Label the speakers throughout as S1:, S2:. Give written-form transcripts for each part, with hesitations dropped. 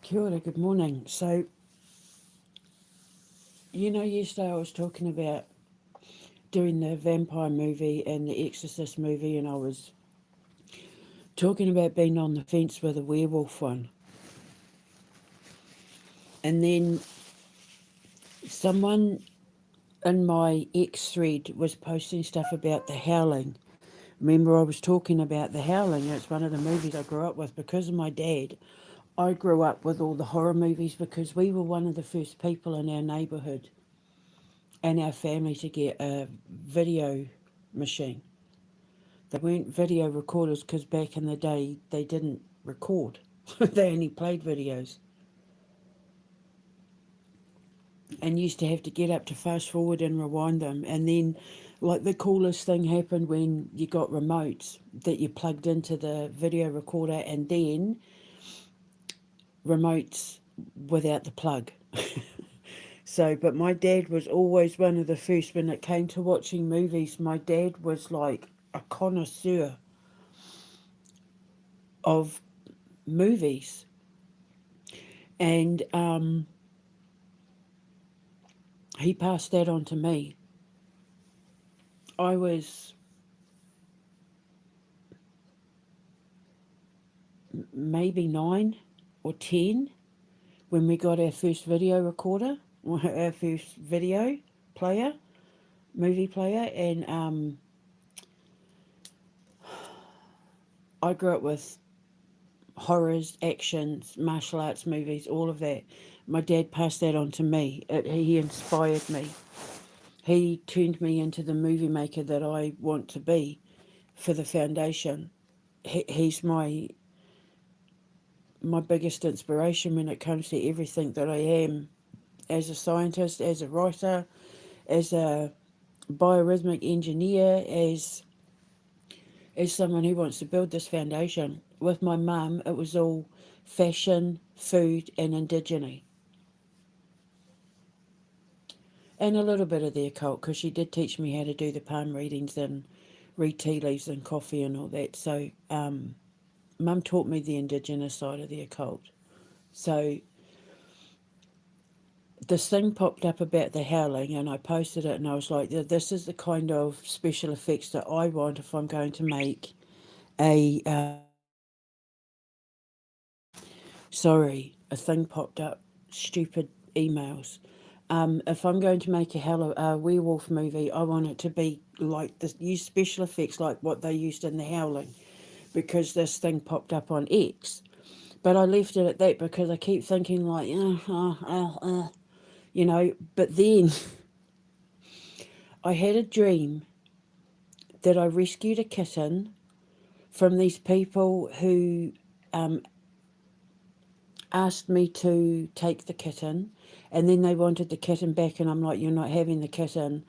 S1: Kia ora, good morning. So, yesterday I was talking about doing the vampire movie and the Exorcist movie, and I was talking about being on the fence with a werewolf one. And then someone in my X thread was posting stuff about The Howling. Remember, I was talking about The Howling. It's one of the movies I grew up with because of my dad. I grew up with all the horror movies because we were one of the first people in our neighbourhood and our family to get a video machine. They weren't video recorders because back in the day they didn't record, they only played videos and used to have to get up to fast forward and rewind them. And then, like, the coolest thing happened when you got remotes that you plugged into the video recorder and then remotes without the plug. So, but my dad was always one of the first when it came to watching movies. My dad was like a connoisseur of movies. And he passed that on to me. I was maybe 9 or 10 when we got our first video recorder, our first video player, movie player, and I grew up with horrors, actions, martial arts movies, all of that. My dad passed that on to me. He inspired me. He turned me into the movie maker that I want to be for the foundation. He's my biggest inspiration when it comes to everything that I am as a scientist, as a writer, as a biorhythmic engineer, as someone who wants to build this foundation. With my mum, it was all fashion, food, and indigeneity. And a little bit of the occult, because she did teach me how to do the palm readings and read tea leaves and coffee and all that. So, Mum taught me the indigenous side of the occult. So, this thing popped up about The Howling, and I posted it, and I was like, this is the kind of special effects that I want if I'm going to make a. Sorry, a thing popped up. Stupid emails. If I'm going to make a werewolf movie, I want it to be like this, use special effects like what they used in The Howling, because this thing popped up on X. But I left it at that because I keep thinking like, But then I had a dream that I rescued a kitten from these people who asked me to take the kitten, and then they wanted the kitten back, and I'm like, you're not having the kitten.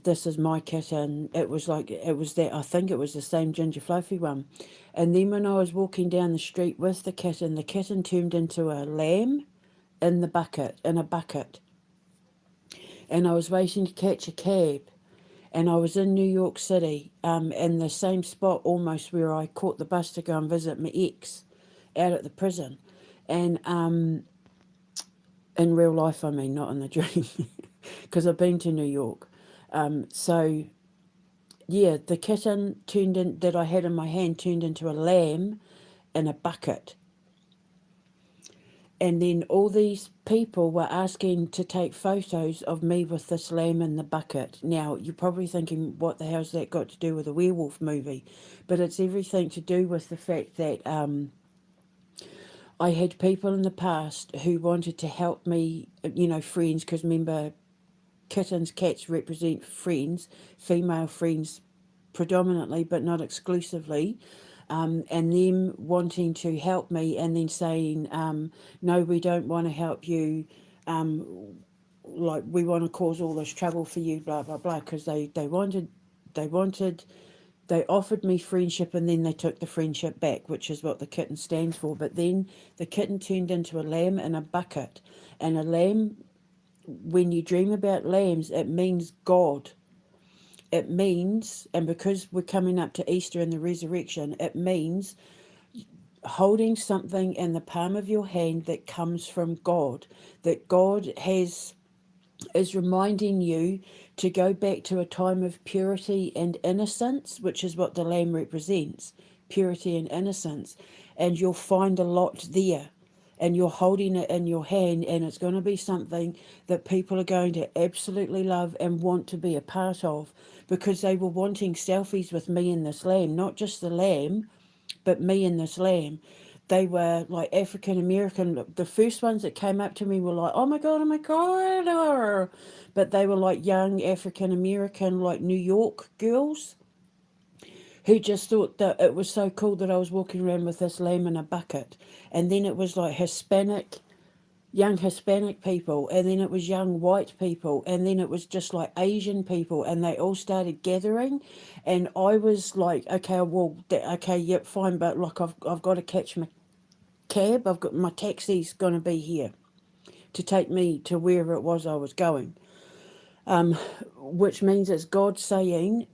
S1: This is my kitten. It was that, I think it was the same ginger fluffy one. And then when I was walking down the street with the kitten turned into a lamb in a bucket. And I was waiting to catch a cab. And I was in New York City, in the same spot almost where I caught the bus to go and visit my ex out at the prison. And in real life, I mean, not in the dream, because I've been to New York. So yeah, the kitten that I had in my hand turned into a lamb in a bucket. And then all these people were asking to take photos of me with this lamb in the bucket. Now, you're probably thinking, what the hell's that got to do with a werewolf movie? But it's everything to do with the fact that I had people in the past who wanted to help me, friends, because remember, cats represent friends, female friends predominantly, but not exclusively. And them wanting to help me and then saying, no, we don't want to help you. Like, we want to cause all this trouble for you, blah, blah, blah, because they wanted, they offered me friendship and then they took the friendship back, which is what the kitten stands for. But then the kitten turned into a lamb in a bucket. And a lamb, when you dream about lambs, it means God. It means, and because we're coming up to Easter and the resurrection, it means holding something in the palm of your hand that comes from God, that God is reminding you to go back to a time of purity and innocence, which is what the lamb represents, purity and innocence. And you'll find a lot there. And you're holding it in your hand, and it's going to be something that people are going to absolutely love and want to be a part of, because they were wanting selfies with me and this lamb, not just the lamb, but me and this lamb. They were like African American. The first ones that came up to me were like, oh my God, oh my God. But they were like young African American, like New York girls who just thought that it was so cool that I was walking around with this lamb in a bucket. And then it was like young Hispanic people, and then it was young white people, and then it was just like Asian people, and they all started gathering. And I was like, okay, well, okay, yep, fine, but like I've got to catch my cab. I've got my taxi's going to be here to take me to wherever it was I was going. Which means it's God saying,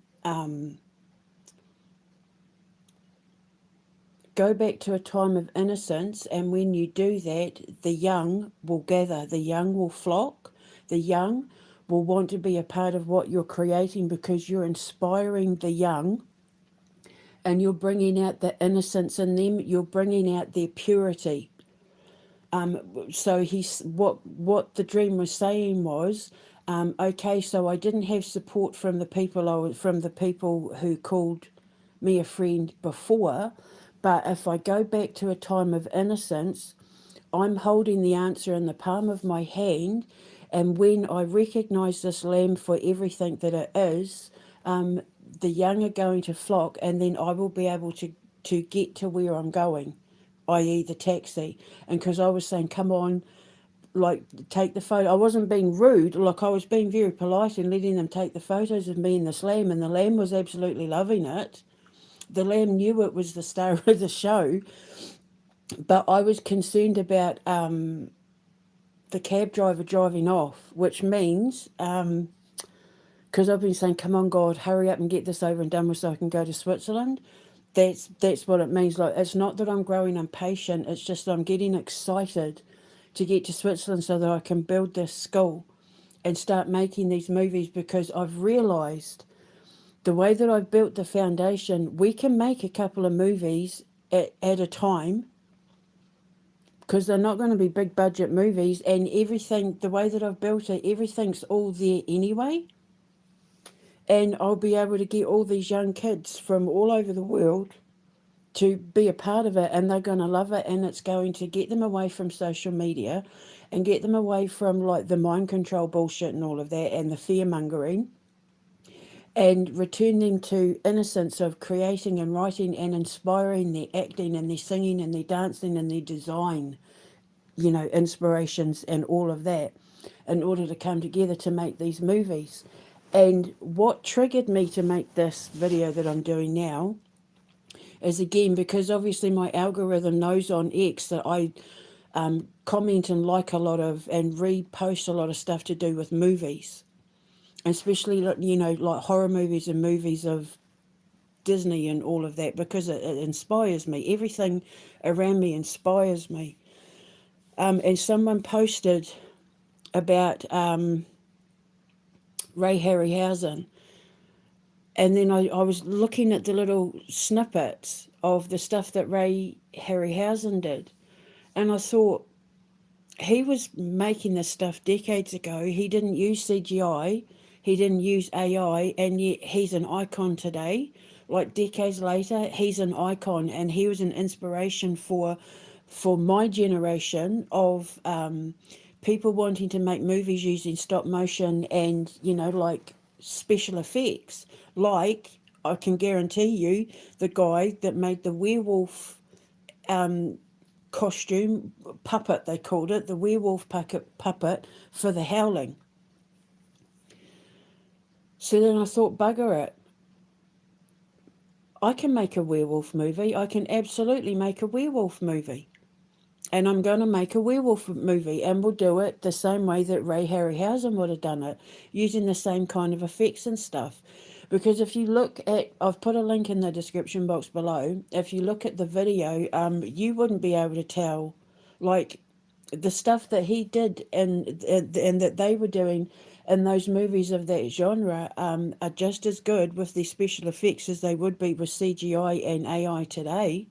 S1: go back to a time of innocence, and when you do that, the young will gather, the young will flock, the young will want to be a part of what you're creating, because you're inspiring the young and you're bringing out the innocence in them, you're bringing out their purity. So what the dream was saying was, okay, so I didn't have support from the people who called me a friend before, but if I go back to a time of innocence, I'm holding the answer in the palm of my hand, and when I recognize this lamb for everything that it is, the young are going to flock, and then I will be able to get to where I'm going, i.e. the taxi. And because I was saying, come on, like, take the photo. I wasn't being rude, like I was being very polite and letting them take the photos of me and this lamb, and the lamb was absolutely loving it. The lamb knew it was the star of the show, but I was concerned about the cab driver driving off, which means, because I've been saying, come on, God, hurry up and get this over and done with so I can go to Switzerland. That's what it means. Like, it's not that I'm growing impatient, it's just that I'm getting excited to get to Switzerland so that I can build this school and start making these movies, because I've realised the way that I've built the foundation, we can make a couple of movies at a time, because they're not going to be big budget movies, and everything, the way that I've built it, everything's all there anyway. And I'll be able to get all these young kids from all over the world to be a part of it, and they're going to love it, and it's going to get them away from social media and get them away from like the mind control bullshit and all of that and the fear mongering, and return them to innocence of creating and writing and inspiring their acting and their singing and their dancing and their design, inspirations and all of that, in order to come together to make these movies. And what triggered me to make this video that I'm doing now is, again, because obviously my algorithm knows on X that I comment and like a lot of and repost a lot of stuff to do with movies, especially like horror movies and movies of Disney and all of that, because it inspires me. Everything around me inspires me. And someone posted about Ray Harryhausen, and then I was looking at the little snippets of the stuff that Ray Harryhausen did, and I thought, he was making this stuff decades ago. He didn't use CGI, he didn't use AI, and yet he's an icon today. Like decades later, he's an icon, and he was an inspiration for my generation of people wanting to make movies using stop motion and like special effects. Like, I can guarantee you, the guy that made the werewolf costume puppet, they called it, the werewolf puppet for the Howling. So then I thought, bugger it, I can make a werewolf movie. I can absolutely make a werewolf movie. And I'm going to make a werewolf movie, and we'll do it the same way that Ray Harryhausen would have done it, using the same kind of effects and stuff. Because if you look at, I've put a link in the description box below. If you look at the video, you wouldn't be able to tell, like, the stuff that he did and that they were doing in those movies of that genre are just as good with the special effects as they would be with CGI and AI today,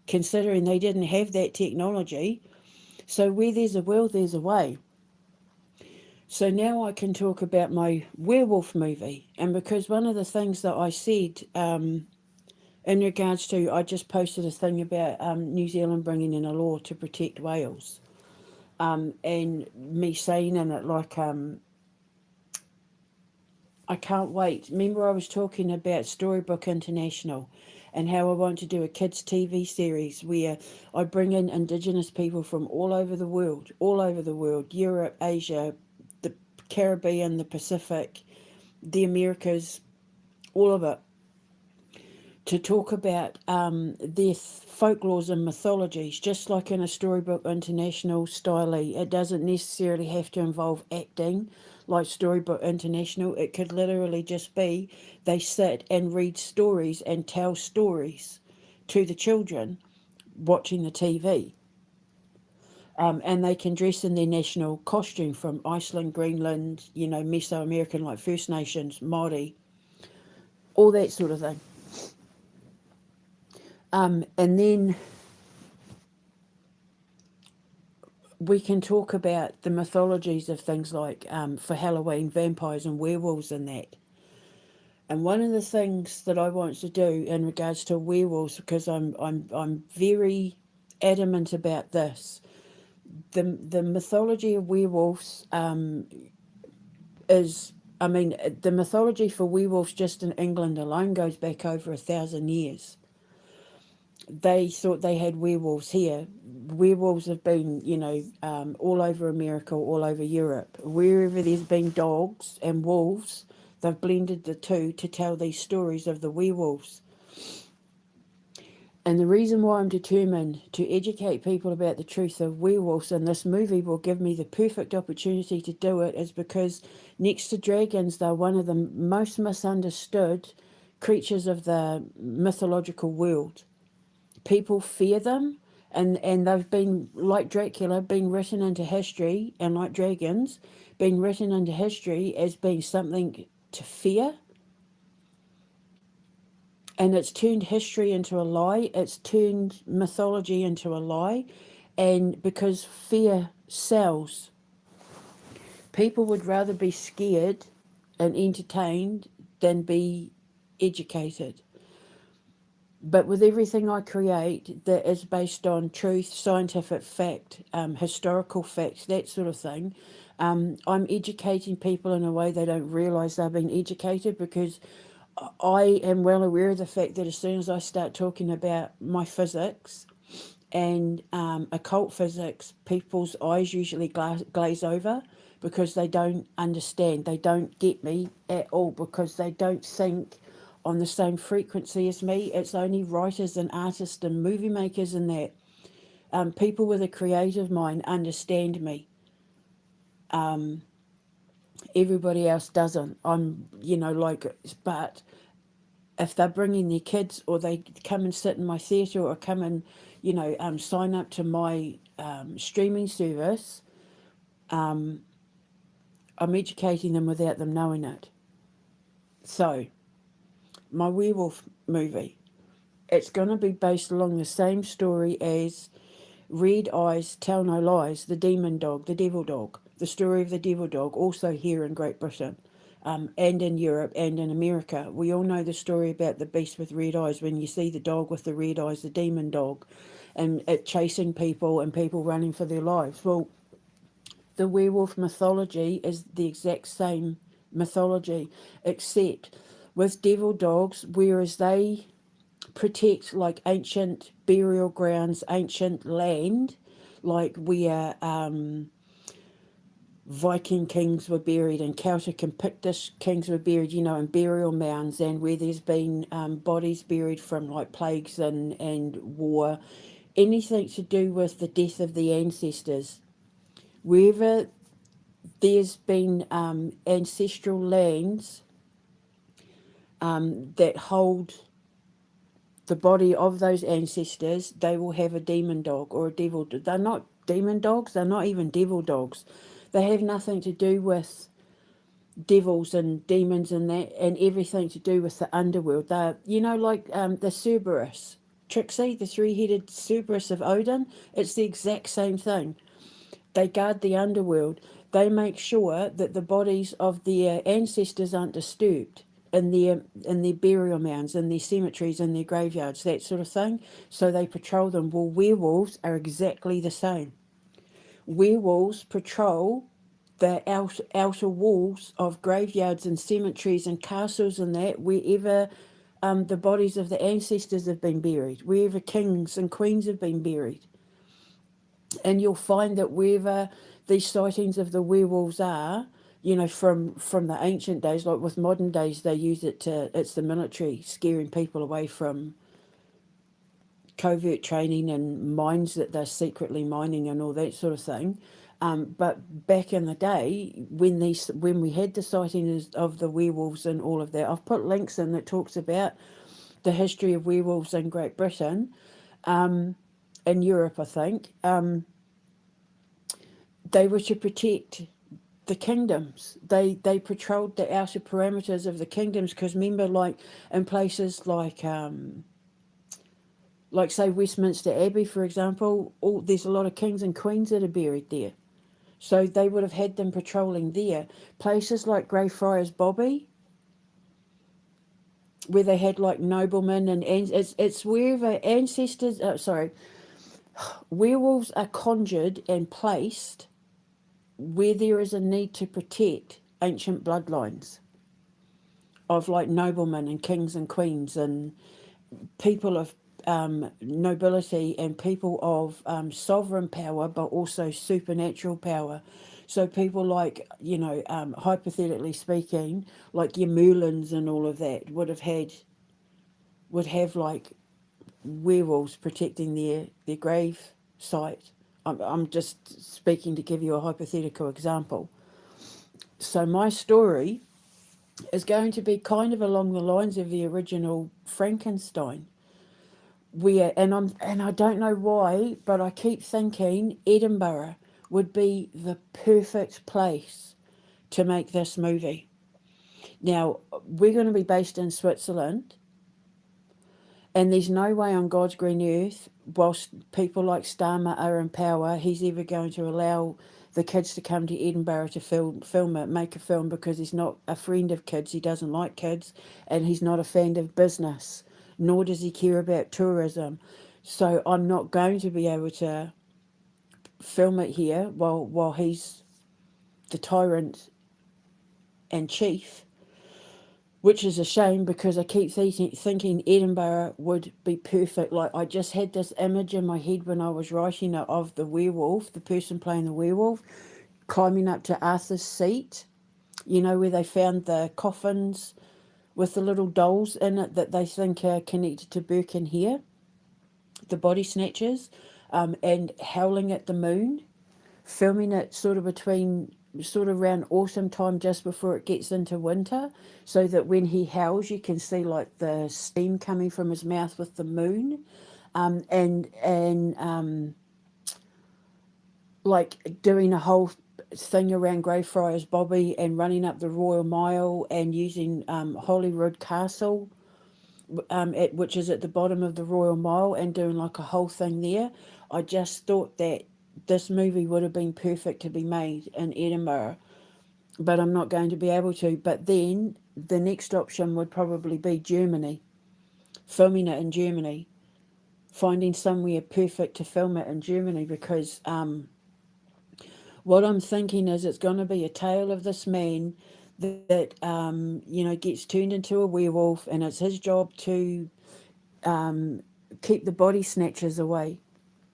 S1: considering they didn't have that technology. So where there's a will, there's a way. So now I can talk about my werewolf movie. And because one of the things that I said in regards to, I just posted a thing about New Zealand bringing in a law to protect whales. And me saying in it, like, I can't wait. Remember, I was talking about Storybook International and how I want to do a kids' TV series where I bring in Indigenous people from all over the world, Europe, Asia, the Caribbean, the Pacific, the Americas, all of it, to talk about their folklores and mythologies, just like in a Storybook International style. It doesn't necessarily have to involve acting like Storybook International. It could literally just be they sit and read stories and tell stories to the children watching the TV. And they can dress in their national costume from Iceland, Greenland, Mesoamerican, like First Nations, Māori, all that sort of thing. And then we can talk about the mythologies of things like, for Halloween, vampires and werewolves and that. And one of the things that I want to do in regards to werewolves, because I'm very adamant about this, the mythology of werewolves is, the mythology for werewolves just in England alone goes back over 1,000 years. They thought they had werewolves here. Werewolves have been, all over America, all over Europe. Wherever there's been dogs and wolves, they've blended the two to tell these stories of the werewolves. And the reason why I'm determined to educate people about the truth of werewolves, and this movie will give me the perfect opportunity to do it, is because next to dragons, they're one of the most misunderstood creatures of the mythological world. People fear them, and they've been, like Dracula, been written into history, and like dragons, been written into history as being something to fear. And it's turned history into a lie. It's turned mythology into a lie. And because fear sells, people would rather be scared and entertained than be educated. But with everything I create that is based on truth, scientific fact, historical facts, that sort of thing, I'm educating people in a way they don't realise they're being educated, because I am well aware of the fact that as soon as I start talking about my physics and occult physics, people's eyes usually glaze over, because they don't understand. They don't get me at all, because they don't think on the same frequency as me. It's only writers and artists and movie makers and that. People with a creative mind understand me. Everybody else doesn't. But if they're bringing their kids, or they come and sit in my theatre, or come and, sign up to my streaming service, I'm educating them without them knowing it. So, my werewolf movie, it's going to be based along the same story as Red Eyes Tell No Lies, the demon dog, the devil dog, the story of the devil dog, also here in Great Britain, and in Europe and in America. We all know the story about the beast with red eyes. When you see the dog with the red eyes, the demon dog, and it chasing people and people running for their lives. Well, the werewolf mythology is the exact same mythology, except with devil dogs, whereas they protect like ancient burial grounds, ancient land, like where Viking kings were buried and Celtic and Pictish kings were buried, in burial mounds, and where there's been bodies buried from like plagues and war, anything to do with the death of the ancestors. Wherever there's been ancestral lands that hold the body of those ancestors, they will have a demon dog or a devil. They're not demon dogs. They're not even devil dogs. They have nothing to do with devils and demons and that, and everything to do with the underworld. They're, like the Cerberus, Trixie, the three-headed Cerberus of Odin. It's the exact same thing. They guard the underworld. They make sure that the bodies of their ancestors aren't disturbed in their burial mounds, in their cemeteries, in their graveyards, that sort of thing. So they patrol them. Well, werewolves are exactly the same. Werewolves patrol the outer walls of graveyards and cemeteries and castles and that, wherever the bodies of the ancestors have been buried, wherever kings and queens have been buried. And you'll find that wherever these sightings of the werewolves are, from the ancient days, like with modern days, they use it's the military scaring people away from covert training and mines that they're secretly mining and all that sort of thing. But back in the day, when we had the sightings of the werewolves and all of that, I've put links in that talks about the history of werewolves in Great Britain, in Europe, I think. They were to protect the kingdoms. They patrolled the outer parameters of the kingdoms, because remember, like in places like say Westminster Abbey, for example, there's a lot of kings and queens that are buried there. So they would have had them patrolling there. Places like Greyfriars Bobby, where they had like noblemen and it's wherever ancestors. Werewolves are conjured and placed where there is a need to protect ancient bloodlines of like noblemen and kings and queens and people of nobility and people of sovereign power, but also supernatural power. So people like, hypothetically speaking, like your Merlins and all of that would have like werewolves protecting their grave site. I'm just speaking to give you a hypothetical example. So my story is going to be kind of along the lines of the original Frankenstein. And I don't know why, but I keep thinking Edinburgh would be the perfect place to make this movie. Now, we're going to be based in Switzerland, and there's no way on God's green earth, whilst people like Starmer are in power, he's ever going to allow the kids to come to Edinburgh to film it, make a film, because he's not a friend of kids, he doesn't like kids, and he's not a fan of business, nor does he care about tourism. So I'm not going to be able to film it here while he's the tyrant and chief, which is a shame, because I keep thinking Edinburgh would be perfect. Like, I just had this image in my head when I was writing it of the werewolf, the person playing the werewolf, climbing up to Arthur's seat, where they found the coffins with the little dolls in it that they think are connected to Burke and Hare, the body snatchers, and howling at the moon, filming it sort of around autumn time, just before it gets into winter, so that when he howls you can see like the steam coming from his mouth with the moon, and like doing a whole thing around Greyfriars Bobby and running up the Royal Mile and using Holyrood Castle, which is at the bottom of the Royal Mile, and doing like a whole thing there. I just thought that this movie would have been perfect to be made in Edinburgh, but I'm not going to be able to. But then the next option would probably be Germany, filming it in Germany, finding somewhere perfect to film it in Germany, because what I'm thinking is it's going to be a tale of this man that gets turned into a werewolf, and it's his job to keep the body snatchers away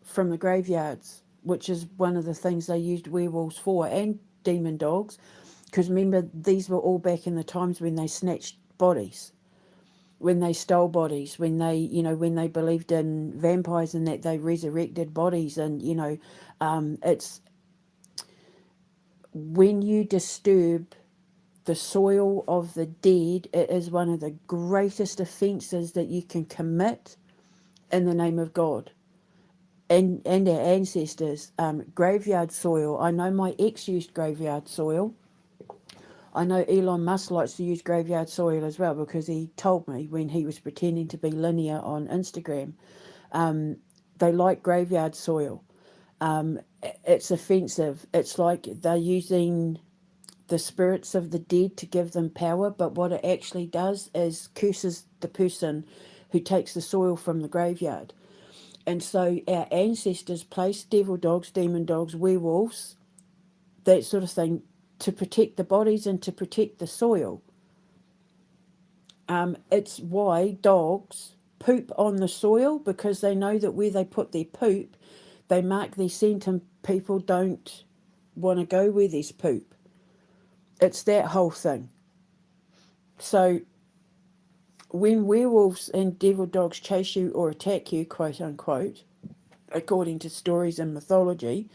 S1: from the graveyards, which is one of the things they used werewolves for, and demon dogs, because remember, these were all back in the times when they snatched bodies, when they stole bodies, when they believed in vampires and that they resurrected bodies. And it's when you disturb the soil of the dead, it is one of the greatest offences that you can commit in the name of God and our ancestors. Graveyard soil. I know my ex used graveyard soil. I know Elon Musk likes to use graveyard soil as well because he told me when he was pretending to be linear on Instagram. They like graveyard soil. It's offensive. It's like they're using the spirits of the dead to give them power, but what it actually does is curses the person who takes the soil from the graveyard. And so our ancestors placed devil dogs, demon dogs, werewolves, that sort of thing, to protect the bodies and to protect the soil. It's why dogs poop on the soil, because they know that where they put their poop, they mark their scent and people don't want to go where there's poop. It's that whole thing. So when werewolves and devil dogs chase you or attack you, quote unquote, according to stories and mythology,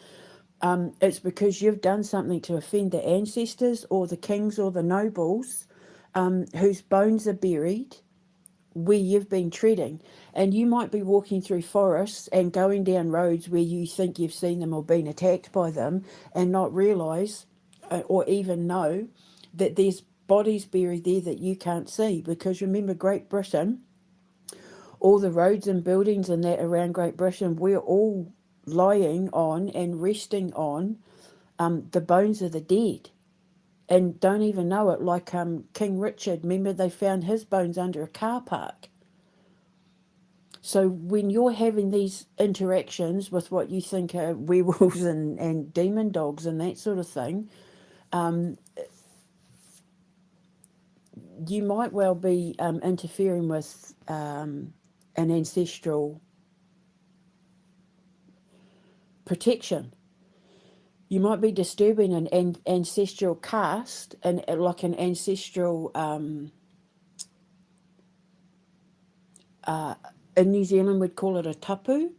S1: it's because you've done something to offend the ancestors or the kings or the nobles whose bones are buried where you've been treading. And you might be walking through forests and going down roads where you think you've seen them or been attacked by them and not realise or even know that there's bodies buried there that you can't see. Because remember, Great Britain, all the roads and buildings and that around Great Britain, we're all lying on and resting on the bones of the dead and don't even know it. Like King Richard, remember they found his bones under a car park. So when you're having these interactions with what you think are werewolves and demon dogs and that sort of thing, you might well be interfering with an ancestral protection. You might be disturbing an ancestral caste and like an ancestral. In New Zealand, we'd call it a tapu.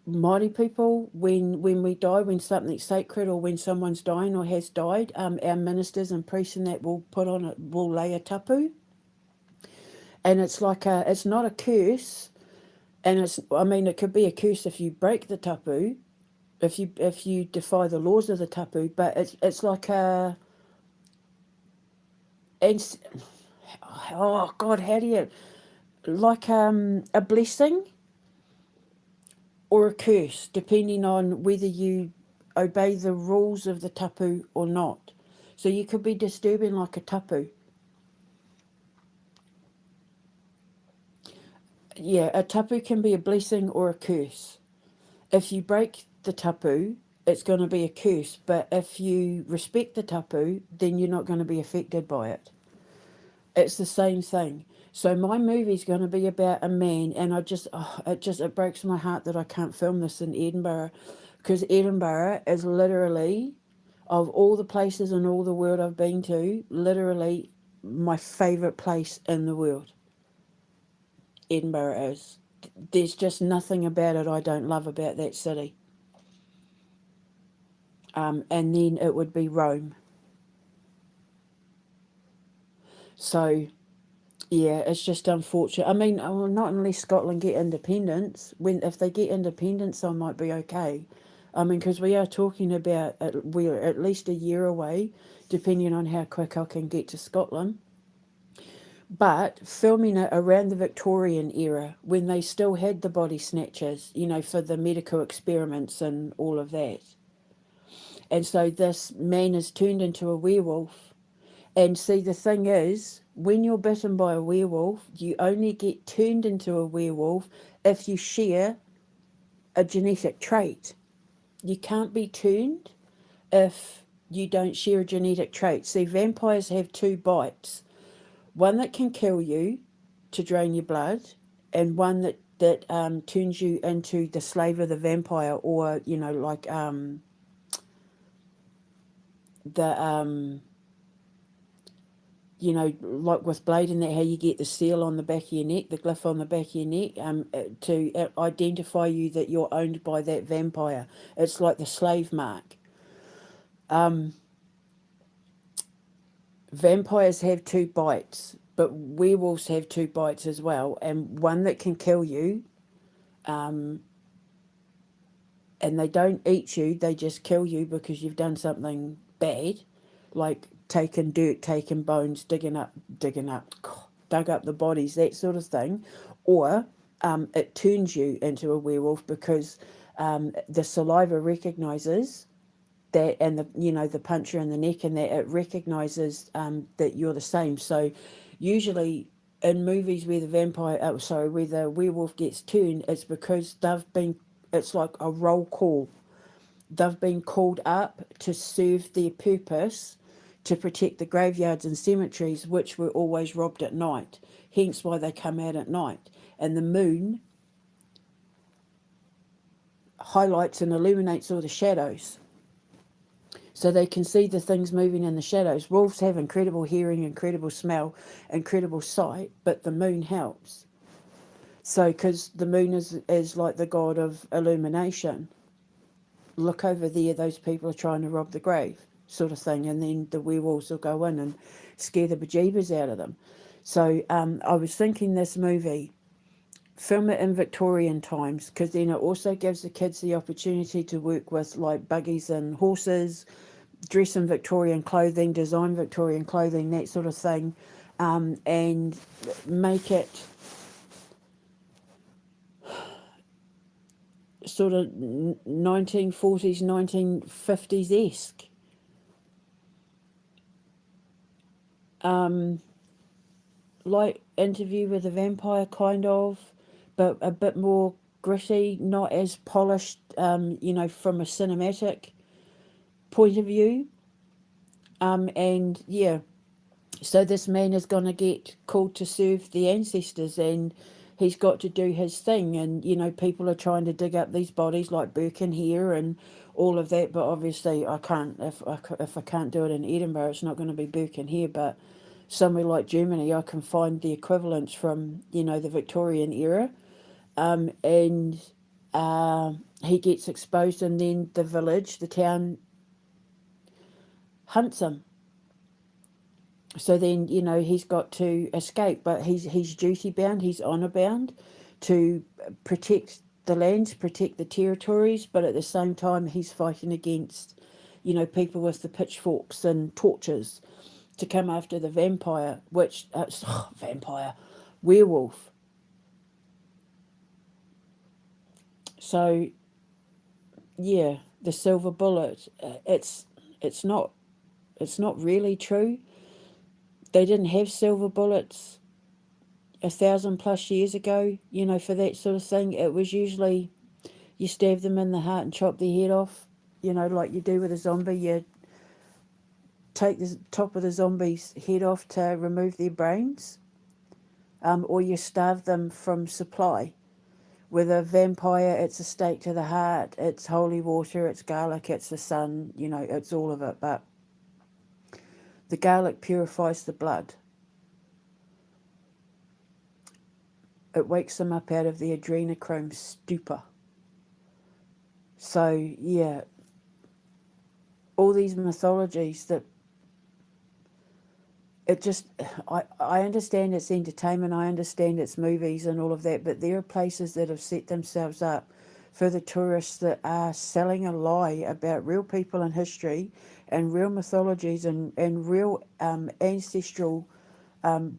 S1: Māori people, when we die, when something's sacred or when someone's dying or has died, our ministers and priests and that will put on it, will lay a tapu, and it's like it's not a curse, and it could be a curse if you break the tapu, if you defy the laws of the tapu, but it's like a, and oh God, how do you, like a blessing or a curse, depending on whether you obey the rules of the tapu or not. So you could be disturbing like a tapu. Yeah, a tapu can be a blessing or a curse. If you break the tapu, it's going to be a curse. But if you respect the tapu, then you're not going to be affected by it. It's the same thing. So my movie's going to be about a man, and it breaks my heart that I can't film this in Edinburgh, because Edinburgh is literally, of all the places in all the world I've been to, literally my favourite place in the world. Edinburgh is. There's just nothing about it I don't love about that city. And then it would be Rome. So, yeah, it's just unfortunate. I mean, not unless Scotland get independence. If they get independence, I might be okay. I mean, because we are talking about, we're at least a year away, depending on how quick I can get to Scotland. But filming it around the Victorian era, when they still had the body snatchers, for the medical experiments and all of that. And so this man is turned into a werewolf. And see, the thing is, when you're bitten by a werewolf, you only get turned into a werewolf if you share a genetic trait. You can't be turned if you don't share a genetic trait. See, vampires have two bites. One that can kill you to drain your blood, and one that turns you into the slave of the vampire, or, like like with Blade and that, how you get the seal on the back of your neck, the glyph on the back of your neck, to identify you that you're owned by that vampire. It's like the slave mark. vampires have two bites, but werewolves have two bites as well, and one that can kill you, and they don't eat you, they just kill you because you've done something bad, like taken dirt, taken bones, dug up the bodies, that sort of thing. Or it turns you into a werewolf because the saliva recognizes that, and the puncture in the neck, and that it recognizes that you're the same. So usually in movies where where the werewolf gets turned, it's because it's like a roll call. They've been called up to serve their purpose to protect the graveyards and cemeteries, which were always robbed at night. Hence why they come out at night. And the moon highlights and illuminates all the shadows, so they can see the things moving in the shadows. Wolves have incredible hearing, incredible smell, incredible sight, but the moon helps. So, because the moon is like the god of illumination. Look over there, those people are trying to rob the grave, sort of thing. And then the werewolves will go in and scare the bejeebers out of them. So I was thinking this movie, film it in Victorian times, because then it also gives the kids the opportunity to work with like buggies and horses, dress in Victorian clothing, design Victorian clothing, that sort of thing, and make it sort of 1940s, 1950s-esque. Like Interview with a Vampire, kind of, but a bit more gritty, not as polished, from a cinematic point of view. And yeah, so this man is going to get called to serve the ancestors, and he's got to do his thing. And people are trying to dig up these bodies like Birkenhead and all of that, but obviously I can't, if I can't do it in Edinburgh, it's not going to be Birkenhead. But somewhere like Germany, I can find the equivalents from the Victorian era. And he gets exposed, and then the town hunts him. So then he's got to escape, but he's duty bound, he's honour bound to protect the lands, protect the territories, but at the same time he's fighting against people with the pitchforks and torches to come after the vampire, which vampire, werewolf. So yeah, the silver bullet. It's not really true. They didn't have silver bullets 1,000+ years ago, for that sort of thing. It was usually you stab them in the heart and chop their head off, like you do with a zombie. You take the top of the zombie's head off to remove their brains, or you starve them from supply. With a vampire, it's a stake to the heart, it's holy water, it's garlic, it's the sun, it's all of it. But the garlic purifies the blood. It wakes them up out of the adrenochrome stupor. So, yeah, all these mythologies that I understand it's entertainment, I understand it's movies and all of that, but there are places that have set themselves up for the tourists that are selling a lie about real people in history and real mythologies and real ancestral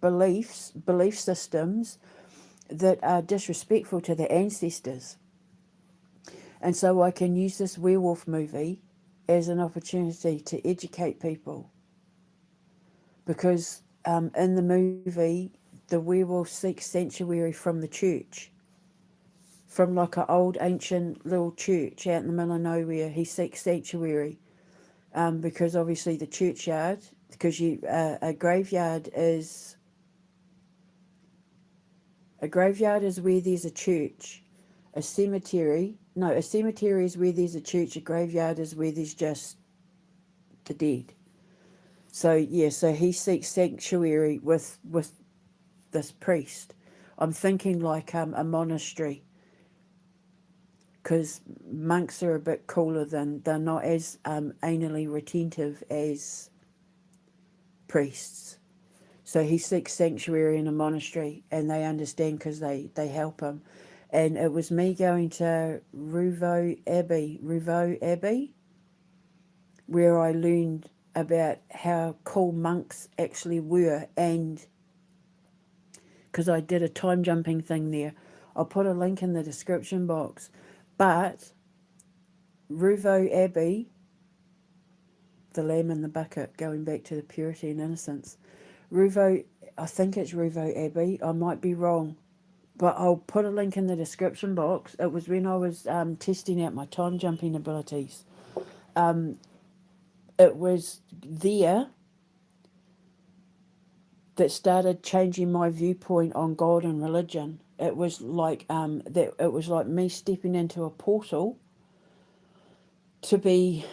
S1: belief systems that are disrespectful to the ancestors. And so I can use this werewolf movie as an opportunity to educate people. Because in the movie, the werewolf seeks sanctuary from the church. From like an old ancient little church out in the middle of nowhere, he seeks sanctuary. Because obviously the churchyard, because a graveyard is where there's a church. A cemetery is where there's a church. A graveyard is where there's just the dead. So yeah, so he seeks sanctuary with this priest. I'm thinking like a monastery, because monks are a bit cooler they're not as anally retentive as priests. So he seeks sanctuary in a monastery, and they understand because they help him. And it was me going to Rievaulx Abbey, where I learned about how cool monks actually were, and because I did a time jumping thing there. I'll put a link in the description box. But Rievaulx Abbey, the lamb in the bucket, going back to the purity and innocence. Rievaulx, I think it's Rievaulx Abbey. I might be wrong, but I'll put a link in the description box. It was when I was testing out my time jumping abilities. It was there that started changing my viewpoint on God and religion. It was like that. It was like me stepping into a portal to be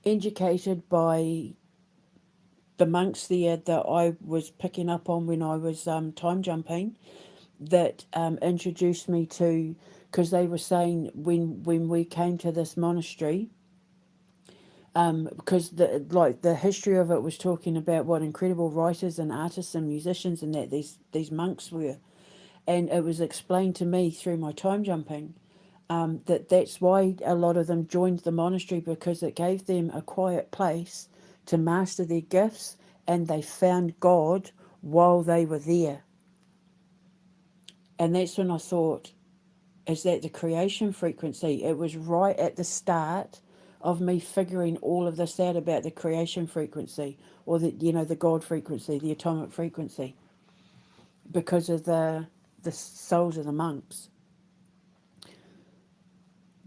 S1: educated by the monks there that I was picking up on when I was time jumping, that introduced me to, because they were saying when we came to this monastery, because the history of it was talking about what incredible writers and artists and musicians and that these monks were, and it was explained to me through my time jumping that's why a lot of them joined the monastery, because it gave them a quiet place to master their gifts, and they found God while they were there. And that's when I thought, is that the creation frequency? It was right at the start of me figuring all of this out about the creation frequency, or the God frequency, the atomic frequency, because of the souls of the monks,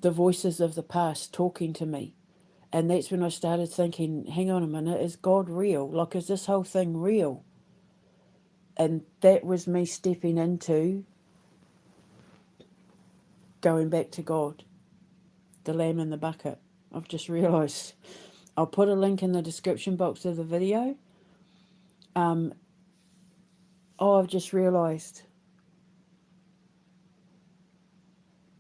S1: the voices of the past talking to me. And that's when I started thinking, hang on a minute, is God real? Like, is this whole thing real? And that was me stepping into going back to God, the lamb in the bucket. I've just realised. I'll put a link in the description box of the video. I've just realised.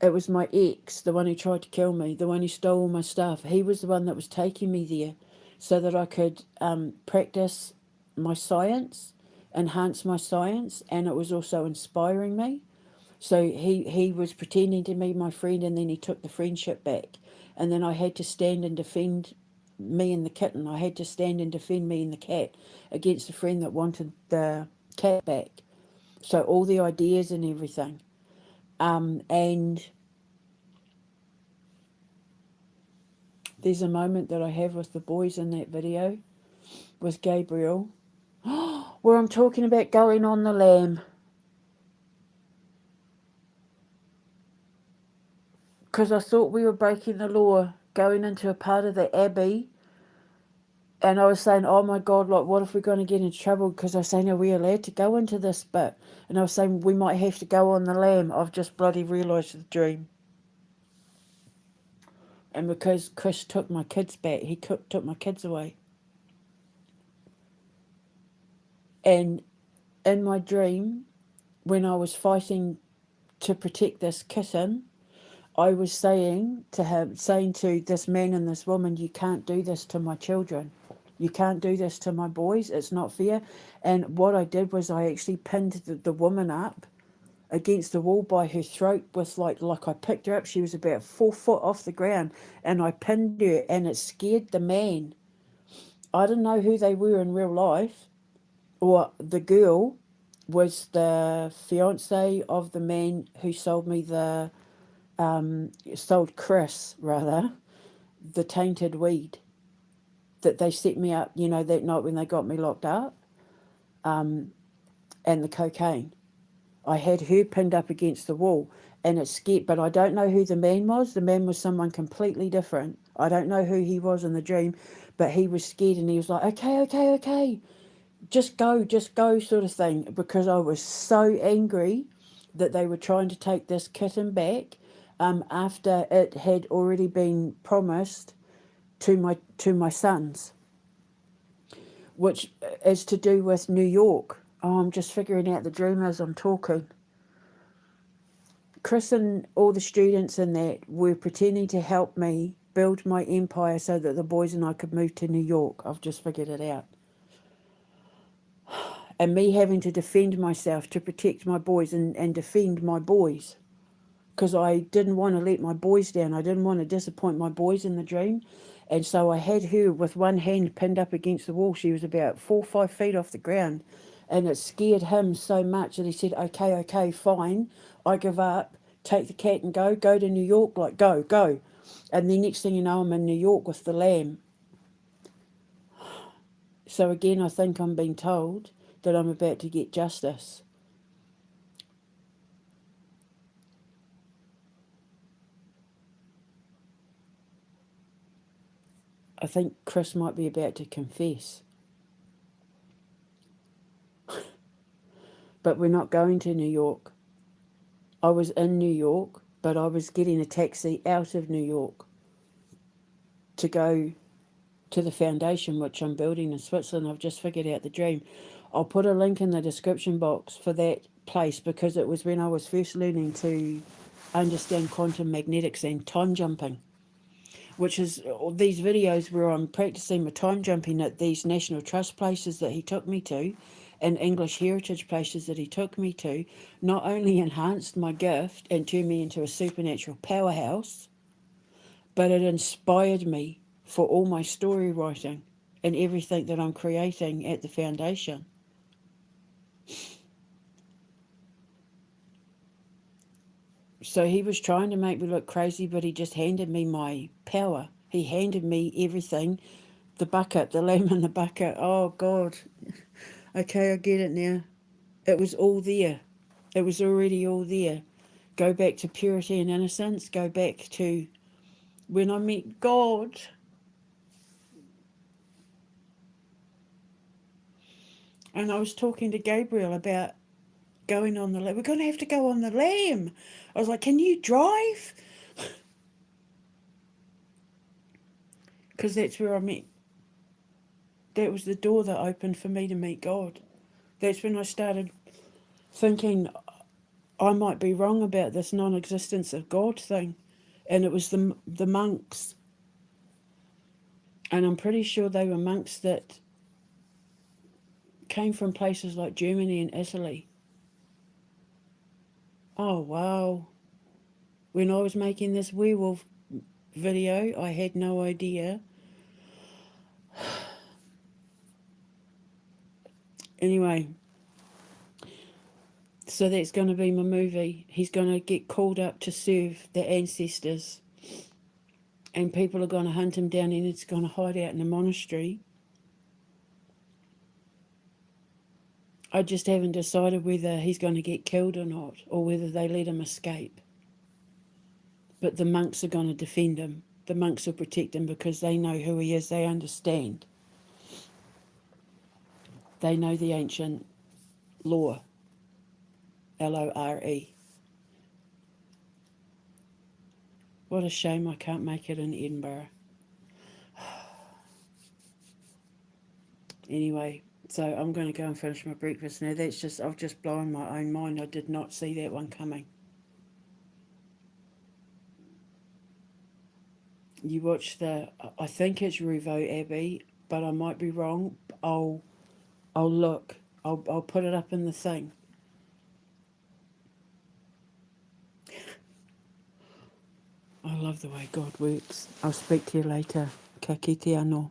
S1: It was my ex, the one who tried to kill me, the one who stole all my stuff. He was the one that was taking me there so that I could practice my science, enhance my science, and it was also inspiring me. So he was pretending to be my friend, and then he took the friendship back. And then I had to stand and defend me and the kitten. I had to stand and defend me and the cat against a friend that wanted the cat back. So all the ideas and everything. And there's a moment that I have with the boys in that video with Gabriel where I'm talking about going on the lam. Because I thought we were breaking the law, going into a part of the Abbey. And I was saying, oh my God, like, what if we're going to get in trouble? Because I was saying, are we allowed to go into this bit? And I was saying, we might have to go on the lam. I've just bloody realised the dream. And because Chris took my kids back, he took my kids away. And in my dream, when I was fighting to protect this kitten, I was saying to this man and this woman, you can't do this to my children. You can't do this to my boys. It's not fair. And what I did was I actually pinned the woman up against the wall by her throat with like I picked her up. She was about 4 foot off the ground, and I pinned her, and it scared the man. I didn't know who they were in real life, or the girl was the fiance of the man who sold me sold Chris rather, the tainted weed that they set me up, that night when they got me locked up, and the cocaine. I had her pinned up against the wall, and it scared, but I don't know who the man was. The man was someone completely different. I don't know who he was in the dream, but he was scared, and he was like, okay, just go sort of thing, because I was so angry that they were trying to take this kitten back after it had already been promised to my sons, which is to do with New York. Oh, I'm just figuring out the dream as I'm talking. Chris and all the students in that were pretending to help me build my empire so that the boys and I could move to New York. I've just figured it out. And me having to defend myself to protect my boys and defend my boys. Because I didn't want to let my boys down. I didn't want to disappoint my boys in the dream. And so I had her with one hand pinned up against the wall. She was about 4 or 5 feet off the ground. And it scared him so much that he said, okay, fine. I give up. Take the cat and go to New York. Like, go. And the next thing you know, I'm in New York with the lamb. So again, I think I'm being told that I'm about to get justice. I think Chris might be about to confess. But we're not going to New York. I was in New York, but I was getting a taxi out of New York to go to the foundation, which I'm building in Switzerland. I've just figured out the dream. I'll put a link in the description box for that place because it was when I was first learning to understand quantum magnetics and time jumping, which is these videos where I'm practicing my time jumping at these National Trust places that he took me to and English heritage places that he took me to, not only enhanced my gift and turned me into a supernatural powerhouse, but it inspired me for all my story writing and everything that I'm creating at the foundation. So he was trying to make me look crazy, but he just handed me my power. He handed me everything, the bucket, the lamb in the bucket. Oh, God. Okay, I get it now. It was all there. It was already all there. Go back to purity and innocence. Go back to when I met God. And I was talking to Gabriel about going on the lamb. We're going to have to go on the lamb. I was like, can you drive? Because that's where I met. That was the door that opened for me to meet God. That's when I started thinking I might be wrong about this non-existence of God thing. And it was the monks. And I'm pretty sure they were monks that came from places like Germany and Italy. Oh, wow. When I was making this werewolf video, I had no idea. Anyway, so that's going to be my movie. He's going to get called up to serve the ancestors. And people are going to hunt him down and it's going to hide out in a monastery. I just haven't decided whether he's going to get killed or not, or whether they let him escape. But the monks are going to defend him. The monks will protect him because they know who he is. They understand. They know the ancient lore. Lore. What a shame I can't make it in Edinburgh. Anyway, so I'm going to go and finish my breakfast now. I've just blown my own mind. I did not see that one coming. You watch I think it's Rievaulx Abbey, but I might be wrong. I'll look. I'll put it up in the thing. I love the way God works. I'll speak to you later. Ka kite anō.